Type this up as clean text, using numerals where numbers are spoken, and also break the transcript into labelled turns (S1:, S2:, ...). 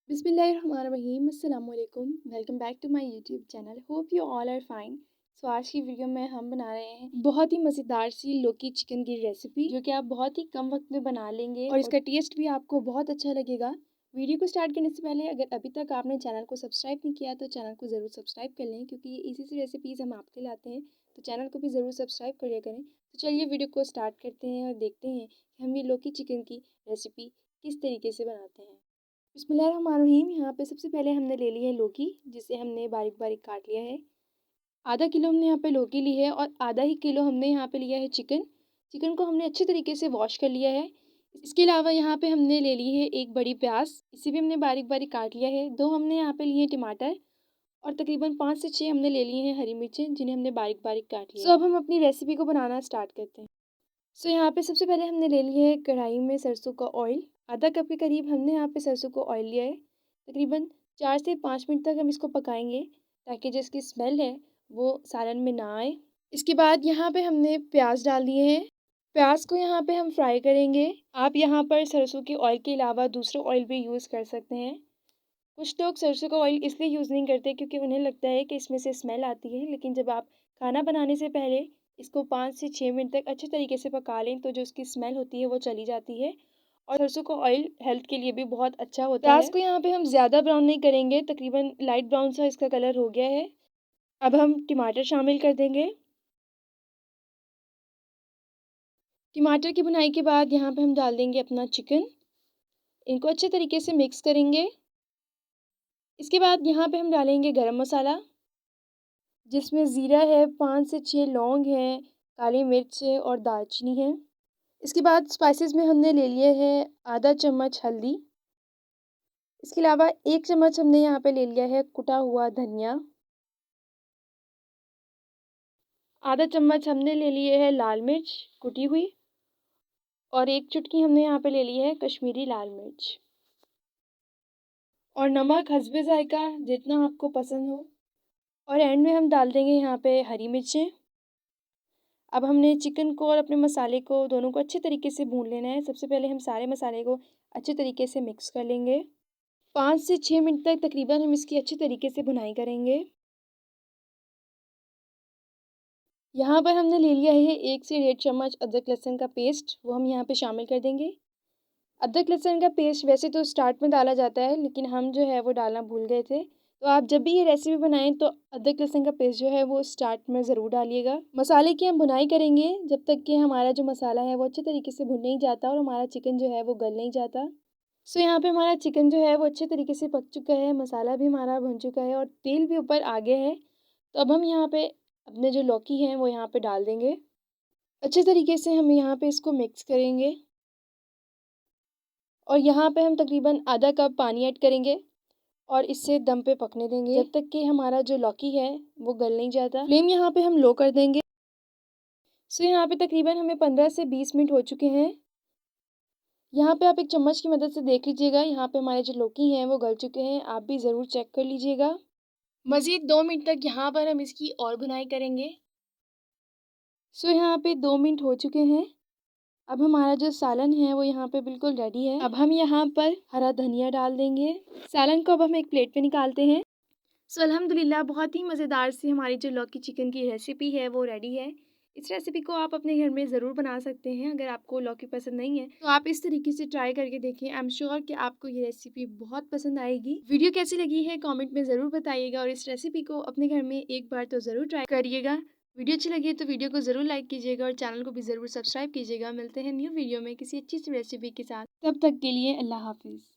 S1: बिस्मिल्लाहिर्रहमानिर्रहीम अस्सलाम वालेकुम welcome back to my YouTube channel. Hope you all are fine. So आज की वीडियो में हम बना रहे हैं बहुत ही मज़ेदार सी लौकी चिकन की रेसिपी, जो कि आप बहुत ही कम वक्त में बना लेंगे और इसका टेस्ट भी आपको बहुत अच्छा लगेगा। वीडियो को स्टार्ट करने से पहले अगर अभी तक आपने चैनल को सब्सक्राइब नहीं किया तो चैनल को ज़रूर सब्सक्राइब कर लें, क्योंकि ये इसी सी रेसिपीज़ हम आपके लाते हैं, तो चैनल को भी ज़रूर सब्सक्राइब कर लिया करें। तो चलिए वीडियो को स्टार्ट करते हैं और देखते हैं कि हम ये लौकी चिकन की रेसिपी किस तरीके से बनाते हैं। बिस्मिल्लाहिर्रहमानिर्रहीम। यहाँ पे सबसे पहले हमने ले ली है लौकी, जिसे हमने बारीक बारीक काट लिया है। आधा किलो हमने यहाँ पे लौकी ली है और आधा ही किलो हमने यहाँ पे लिया है चिकन। चिकन को हमने अच्छे तरीके से वॉश कर लिया है। इसके अलावा यहाँ पे हमने ले ली है एक बड़ी प्याज, इसे भी हमने बारीक बारीक काट लिया है। दो हमने यहाँ पे लिए हैं टमाटर और तकरीबन 5 से 6 हमने ले लिए हैं हरी मिर्चें, जिन्हें हमने बारीक बारीक काट लिया। अब हम अपनी रेसिपी को बनाना स्टार्ट करते हैं। यहाँ पे सबसे पहले हमने ले लिया है कढ़ाई में सरसों का ऑयल। आधा कप के करीब हमने यहाँ पे सरसों का ऑयल लिया है। तकरीबन 4 से 5 मिनट तक हम इसको पकाएंगे, ताकि जो इसकी स्मेल है वो सालन में ना आए। इसके बाद यहाँ पे हमने प्याज डाल दिए हैं। प्याज को यहाँ पे हम फ्राई करेंगे। आप यहाँ पर सरसों के ऑयल के अलावा दूसरा ऑयल भी यूज़ कर सकते हैं। कुछ लोग सरसों का ऑयल इसलिए यूज़ नहीं करते क्योंकि उन्हें लगता है कि इसमें से स्मेल आती है, लेकिन जब आप खाना बनाने से पहले इसको 5 से 6 मिनट तक अच्छे तरीके से पका लें तो जो उसकी स्मेल होती है वो चली जाती है। और सरसों का ऑयल हेल्थ के लिए भी बहुत अच्छा होता है। प्याज को यहाँ पे हम ज़्यादा ब्राउन नहीं करेंगे, तकरीबन लाइट ब्राउन सा इसका कलर हो गया है। अब हम टमाटर शामिल कर देंगे। टमाटर की भुनाई के बाद यहाँ पे हम डाल देंगे अपना चिकन। इनको अच्छे तरीके से मिक्स करेंगे। इसके बाद यहाँ पे हम डालेंगे गरम मसाला, जिसमें ज़ीरा है, 5 से 6 लौंग हैं, काली मिर्च है और दालचीनी है। इसके बाद स्पाइसेस में हमने ले लिए हैं आधा चम्मच हल्दी। इसके अलावा 1 चम्मच हमने यहाँ पे ले लिया है कुटा हुआ धनिया। आधा चम्मच हमने ले लिए है लाल मिर्च कुटी हुई और 1 चुटकी हमने यहाँ पे ले ली है कश्मीरी लाल मिर्च। और नमक हस्बे ज़ायका जितना आपको पसंद हो। और एंड में हम डाल देंगे यहाँ पे हरी मिर्चें। अब हमने चिकन को और अपने मसाले को दोनों को अच्छे तरीके से भून लेना है। सबसे पहले हम सारे मसाले को अच्छे तरीके से मिक्स कर लेंगे। 5 से 6 मिनट तक तकरीबन हम इसकी अच्छे तरीके से भुनाई करेंगे। यहाँ पर हमने ले लिया है 1 से 1.5 चम्मच अदरक लहसुन का पेस्ट, वो हम यहाँ पे शामिल कर देंगे। अदरक लहसुन का पेस्ट वैसे तो स्टार्ट में डाला जाता है, लेकिन हम जो है वो डालना भूल गए थे। तो आप जब भी ये रेसिपी बनाएं तो अदरक लहसुन का पेस्ट जो है वो स्टार्ट में ज़रूर डालिएगा। मसाले की हम भुनाई करेंगे जब तक कि हमारा जो मसाला है वो अच्छे तरीके से भुन नहीं जाता और हमारा चिकन जो है वो गल नहीं जाता। यहाँ पे हमारा चिकन जो है वो अच्छे तरीके से पक चुका है, मसाला भी हमारा भुन चुका है और तेल भी ऊपर आ गया है। तो अब हम यहाँ पे अपने जो लौकी हैं वो यहाँ पे डाल देंगे। अच्छे तरीके से हम यहाँ पे इसको मिक्स करेंगे और यहाँ पे हम तकरीबन आधा कप पानी ऐड करेंगे और इसे दम पे पकने देंगे जब तक कि हमारा जो लौकी है वो गल नहीं जाता। फ्लेम यहाँ पे हम लो कर देंगे। यहाँ पे तकरीबन हमें 15 से 20 मिनट हो चुके हैं। यहाँ पे आप एक चम्मच की मदद से देख लीजिएगा, यहाँ पे हमारे जो लौकी हैं वो गल चुके हैं। आप भी ज़रूर चेक कर लीजिएगा। मज़ीद 2 मिनट तक यहाँ पर हम इसकी और भुनाई करेंगे। यहाँ पे 2 मिनट हो चुके हैं। अब हमारा जो सालन है वो यहाँ पे बिल्कुल रेडी है। अब हम यहाँ पर हरा धनिया डाल देंगे। सालन को अब हम एक प्लेट पे निकालते हैं। अल्हम्दुलिल्लाह बहुत ही मज़ेदार सी हमारी जो लौकी चिकन की रेसिपी है वो रेडी है। इस रेसिपी को आप अपने घर में ज़रूर बना सकते हैं। अगर आपको लौकी पसंद नहीं है तो आप इस तरीके से ट्राई करके देखिए। आई एम श्योर कि आपको ये रेसिपी बहुत पसंद आएगी। वीडियो कैसी लगी है कमेंट में ज़रूर बताइएगा और इस रेसिपी को अपने घर में एक बार तो ज़रूर ट्राई करिएगा। वीडियो अच्छी लगी है तो वीडियो को ज़रूर लाइक कीजिएगा और चैनल को भी ज़रूर सब्सक्राइब कीजिएगा। मिलते हैं न्यू वीडियो में किसी अच्छी सी रेसिपी के साथ। तब तक के लिए अल्लाह हाफिज़।